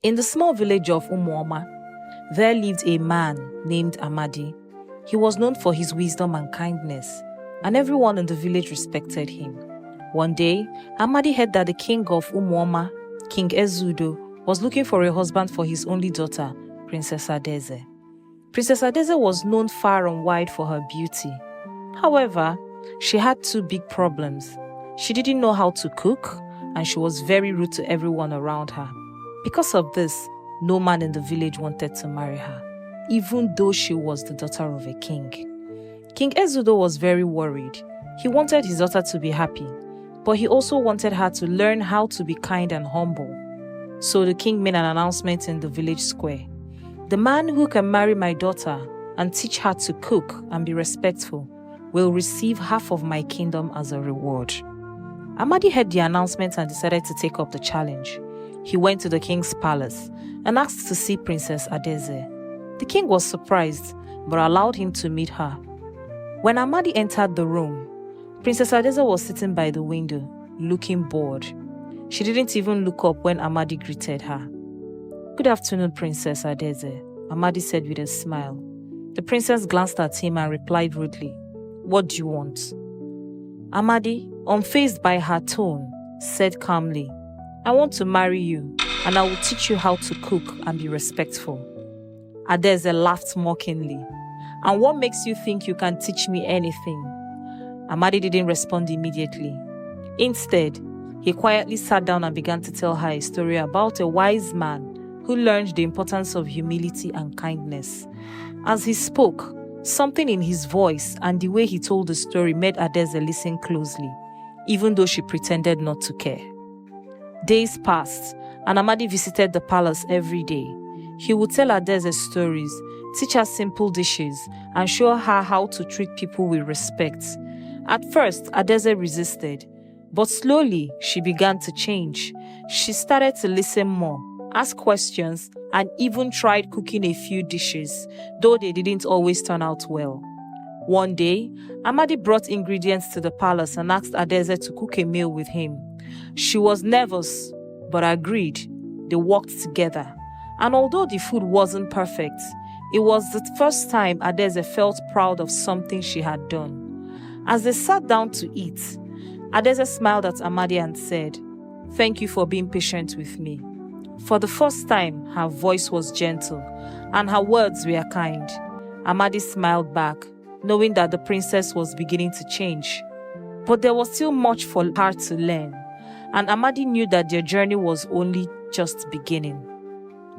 In the small village of Umuoma, there lived a man named Amadi. He was known for his wisdom and kindness, and everyone in the village respected him. One day, Amadi heard that the king of Umuoma, King Ezudo, was looking for a husband for his only daughter, Princess Adaeze. Princess Adesa was known far and wide for her beauty. However, she had two big problems. She didn't know how to cook, and she was very rude to everyone around her. Because of this, no man in the village wanted to marry her, even though she was the daughter of a king. King Ezudo was very worried. He wanted his daughter to be happy, but he also wanted her to learn how to be kind and humble. So the king made an announcement in the village square. The man who can marry my daughter and teach her to cook and be respectful will receive half of my kingdom as a reward. Amadi heard the announcement and decided to take up the challenge. He went to the king's palace and asked to see Princess Adaeze. The king was surprised, but allowed him to meet her. When Amadi entered the room, Princess Adaeze was sitting by the window, looking bored. She didn't even look up when Amadi greeted her. "Good afternoon, Princess Adaeze," Amadi said with a smile. The princess glanced at him and replied rudely, "What do you want?" Amadi, unfazed by her tone, said calmly, "I want to marry you, and I will teach you how to cook and be respectful." Adaeze laughed mockingly. "And what makes you think you can teach me anything?" Amadi didn't respond immediately. Instead, he quietly sat down and began to tell her a story about a wise man who learned the importance of humility and kindness. As he spoke, something in his voice and the way he told the story made Adaeze listen closely, even though she pretended not to care. Days passed, and Amadi visited the palace every day. He would tell Adaeze stories, teach her simple dishes, and show her how to treat people with respect. At first, Adaeze resisted, but slowly she began to change. She started to listen more, ask questions, and even tried cooking a few dishes, though they didn't always turn out well. One day, Amadi brought ingredients to the palace and asked Adaeze to cook a meal with him. She was nervous, but agreed. They worked together. And although the food wasn't perfect, it was the first time Adaeze felt proud of something she had done. As they sat down to eat, Adaeze smiled at Amadi and said, "Thank you for being patient with me." For the first time, her voice was gentle, and her words were kind. Amadi smiled back, knowing that the princess was beginning to change. But there was still much for her to learn, and Amadi knew that their journey was only just beginning.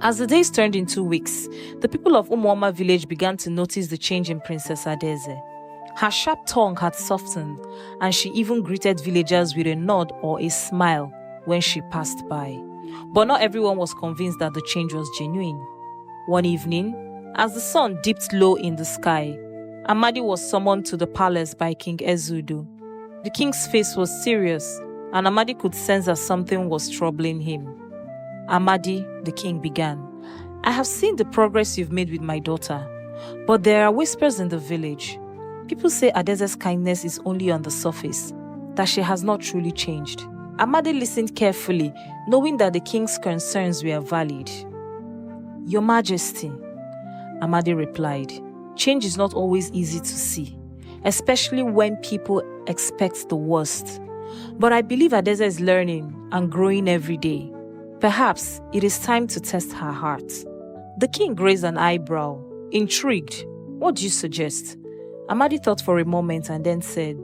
As the days turned into weeks, the people of Umuoma village began to notice the change in Princess Adaeze. Her sharp tongue had softened, and she even greeted villagers with a nod or a smile when she passed by. But not everyone was convinced that the change was genuine. One evening, as the sun dipped low in the sky, Amadi was summoned to the palace by King Ezudo. The king's face was serious, and Amadi could sense that something was troubling him. "Amadi," the king began, "I have seen the progress you've made with my daughter, but there are whispers in the village. People say Adaeze's kindness is only on the surface, that she has not truly changed." Amadi listened carefully, knowing that the king's concerns were valid. "Your Majesty," Amadi replied, "change is not always easy to see, especially when people expect the worst. But I believe Adaeze is learning and growing every day. Perhaps it is time to test her heart." The king raised an eyebrow, intrigued. "What do you suggest?" Amadi thought for a moment and then said,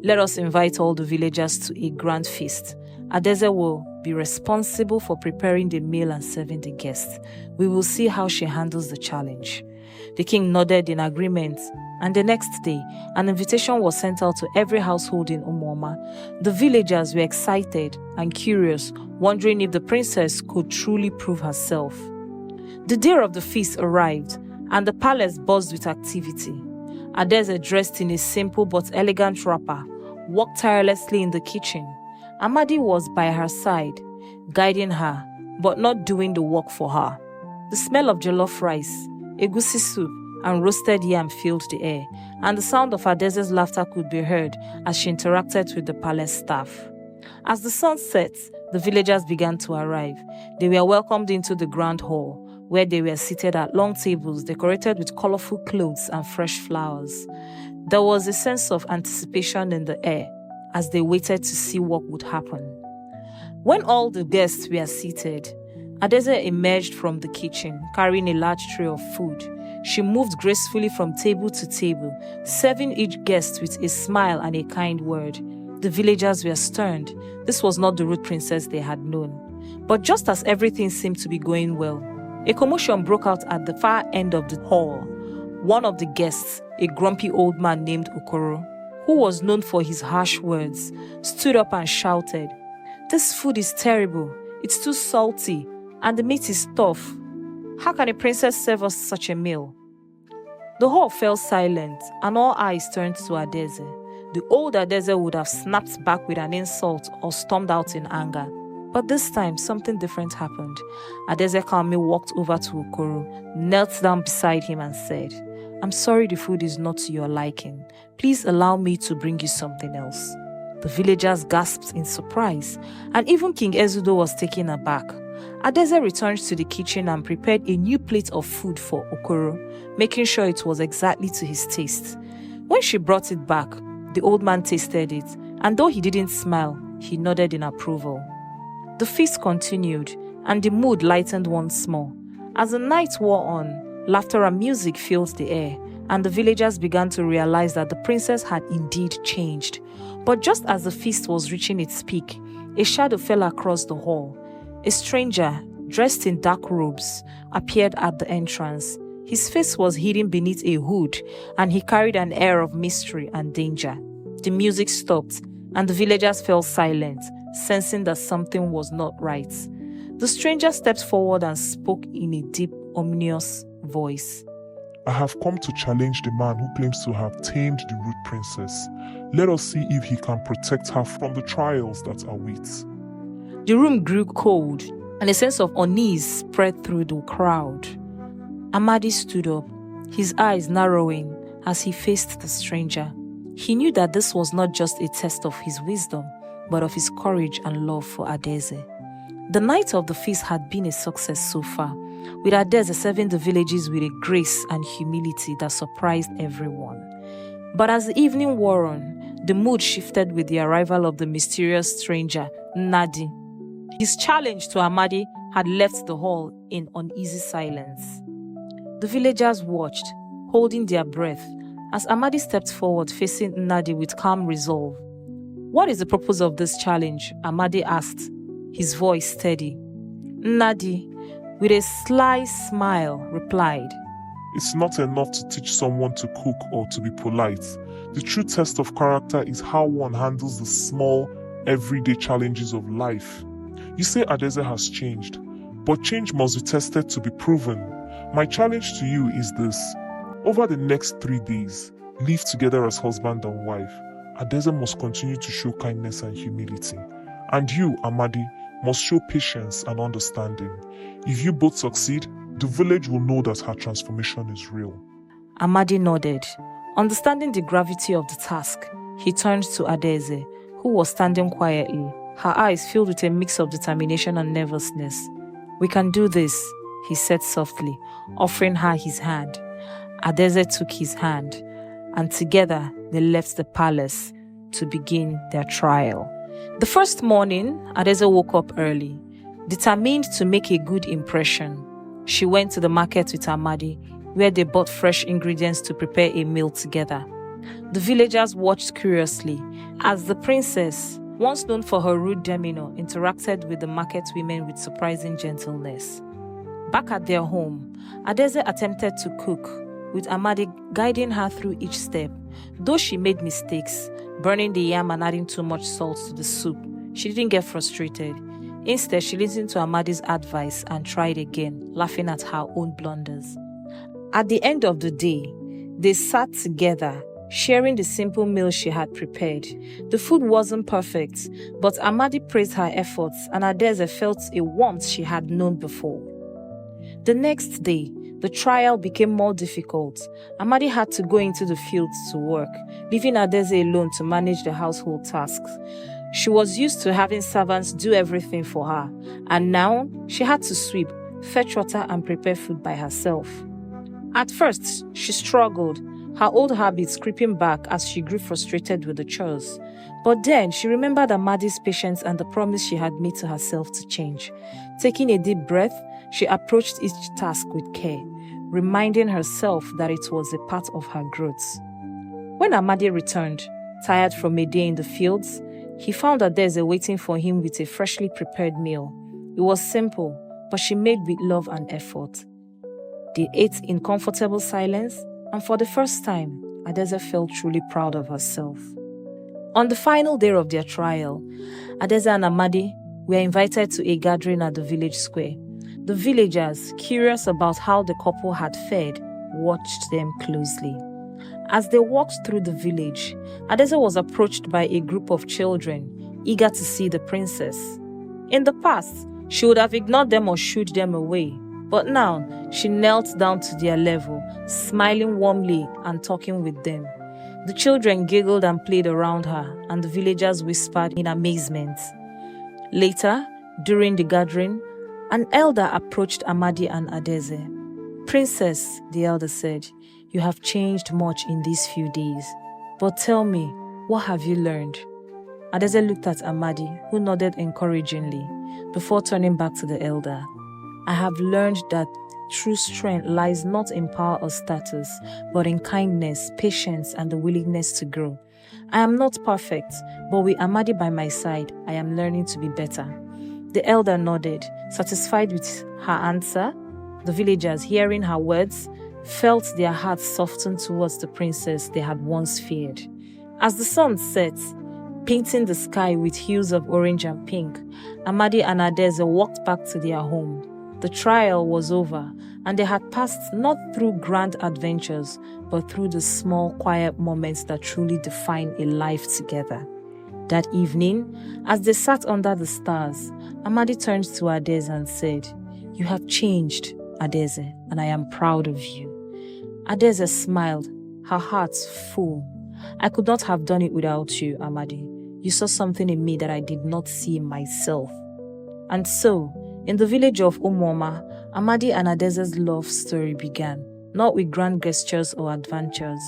"Let us invite all the villagers to a grand feast. Adaeze will be responsible for preparing the meal and serving the guests. We will see how she handles the challenge." The king nodded in agreement, and the next day, an invitation was sent out to every household in Umuoma. The villagers were excited and curious, wondering if the princess could truly prove herself. The day of the feast arrived, and the palace buzzed with activity. Adaeze, dressed in a simple but elegant wrapper, worked tirelessly in the kitchen. Amadi was by her side, guiding her, but not doing the work for her. The smell of jollof rice, egusi soup, and roasted yam filled the air, and the sound of Adaeze's laughter could be heard as she interacted with the palace staff. As the sun set, The villagers began to arrive. They were welcomed into the grand hall, where they were seated at long tables decorated with colorful clothes and fresh flowers. There was a sense of anticipation in the air as they waited to see what would happen. When all the guests were seated, Adaeze emerged from the kitchen, carrying a large tray of food. She moved gracefully from table to table, serving each guest with a smile and a kind word. The villagers were stunned. This was not the rude princess they had known. But just as everything seemed to be going well, a commotion broke out at the far end of the hall. One of the guests, a grumpy old man named Okoro, who was known for his harsh words, stood up and shouted, "This food is terrible. It's too salty, and the meat is tough. How can a princess serve us such a meal?" The hall fell silent, and all eyes turned to Adaeze. The old Adaeze would have snapped back with an insult or stormed out in anger. But this time, something different happened. Adaeze calmly walked over to Okoro, knelt down beside him and said, "I'm sorry the food is not to your liking. Please allow me to bring you something else." The villagers gasped in surprise, and even King Ezudo was taken aback. Adaeze returned to the kitchen and prepared a new plate of food for Okoro, making sure it was exactly to his taste. When she brought it back, the old man tasted it, and though he didn't smile, he nodded in approval. The feast continued, and the mood lightened once more. As the night wore on, laughter and music filled the air, and the villagers began to realize that the princess had indeed changed. But just as the feast was reaching its peak, a shadow fell across the hall. A stranger, dressed in dark robes, appeared at the entrance. His face was hidden beneath a hood, and he carried an air of mystery and danger. The music stopped, and the villagers fell silent, sensing that something was not right. The stranger stepped forward and spoke in a deep, ominous voice. "I have come to challenge the man who claims to have tamed the rude princess. Let us see if he can protect her from the trials that await." The room grew cold, and a sense of unease spread through the crowd. Amadi stood up, his eyes narrowing as he faced the stranger. He knew that this was not just a test of his wisdom, but of his courage and love for Adaeze. The night of the feast had been a success so far, with Adaeze serving the villages with a grace and humility that surprised everyone. But as the evening wore on, the mood shifted with the arrival of the mysterious stranger, Nnadi. His challenge to Amadi had left the hall in uneasy silence. The villagers watched, holding their breath, as Amadi stepped forward facing Nnadi with calm resolve. "What is the purpose of this challenge?" Amadi asked, his voice steady. Nnadi, with a sly smile, replied, "It's not enough to teach someone to cook or to be polite. The true test of character is how one handles the small, everyday challenges of life. You say Adaeze has changed, but change must be tested to be proven. My challenge to you is this. Over the next 3 days, live together as husband and wife. Adaeze must continue to show kindness and humility. And you, Amadi, must show patience and understanding. If you both succeed, the village will know that her transformation is real." Amadi nodded. Understanding the gravity of the task, he turned to Adaeze, who was standing quietly, her eyes filled with a mix of determination and nervousness. "We can do this," he said softly, offering her his hand. Adaeze took his hand, and together they left the palace to begin their trial. The first morning, Adaeze woke up early, determined to make a good impression. She went to the market with Amadi, where they bought fresh ingredients to prepare a meal together. The villagers watched curiously as the princess, once known for her rude demeanor, interacted with the market women with surprising gentleness. Back at their home, Adaeze attempted to cook, with Amadi guiding her through each step. Though she made mistakes, burning the yam and adding too much salt to the soup, she didn't get frustrated. Instead, she listened to Amadi's advice and tried again, laughing at her own blunders. At the end of the day, they sat together, sharing the simple meal she had prepared. The food wasn't perfect, but Amadi praised her efforts, and Adaeze felt a warmth she had known before. The next day, the trial became more difficult. Amadi had to go into the fields to work, leaving Adaeze alone to manage the household tasks. She was used to having servants do everything for her, and now she had to sweep, fetch water, and prepare food by herself. At first, she struggled, her old habits creeping back as she grew frustrated with the chores. But then she remembered Amadi's patience and the promise she had made to herself to change. Taking a deep breath, she approached each task with care, reminding herself that it was a part of her growth. When Amadi returned, tired from a day in the fields, he found Adaeze waiting for him with a freshly prepared meal. It was simple, but she made with love and effort. They ate in comfortable silence, and for the first time, Adaeze felt truly proud of herself. On the final day of their trial, Adaeze and Amadi were invited to a gathering at the village square. The villagers, curious about how the couple had fared, watched them closely. As they walked through the village, Adaeze was approached by a group of children, eager to see the princess. In the past, she would have ignored them or shooed them away, but now she knelt down to their level, smiling warmly and talking with them. The children giggled and played around her, and the villagers whispered in amazement. Later, during the gathering, an elder approached Amadi and Adaeze. "Princess," the elder said, "you have changed much in these few days. But tell me, what have you learned?" Adaeze looked at Amadi, who nodded encouragingly, before turning back to the elder. "I have learned that true strength lies not in power or status, but in kindness, patience, and the willingness to grow. I am not perfect, but with Amadi by my side, I am learning to be better." The elder nodded, satisfied with her answer. The villagers, hearing her words, felt their hearts soften towards the princess they had once feared. As the sun set, painting the sky with hues of orange and pink, Amadi and Adaeze walked back to their home. The trial was over, and they had passed not through grand adventures, but through the small, quiet moments that truly define a life together. That evening, as they sat under the stars, Amadi turned to Adaeze and said, "You have changed, Adaeze, and I am proud of you." Adaeze smiled, her heart full. "I could not have done it without you, Amadi. You saw something in me that I did not see in myself." And so, in the village of Umuoma, Amadi and Adaeze's love story began, not with grand gestures or adventures,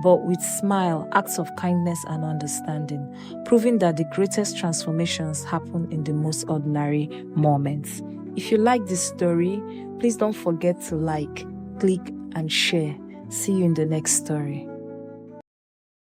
but with smile, acts of kindness and understanding, proving that the greatest transformations happen in the most ordinary moments. If you like this story, please don't forget to like, click, and share. See you in the next story.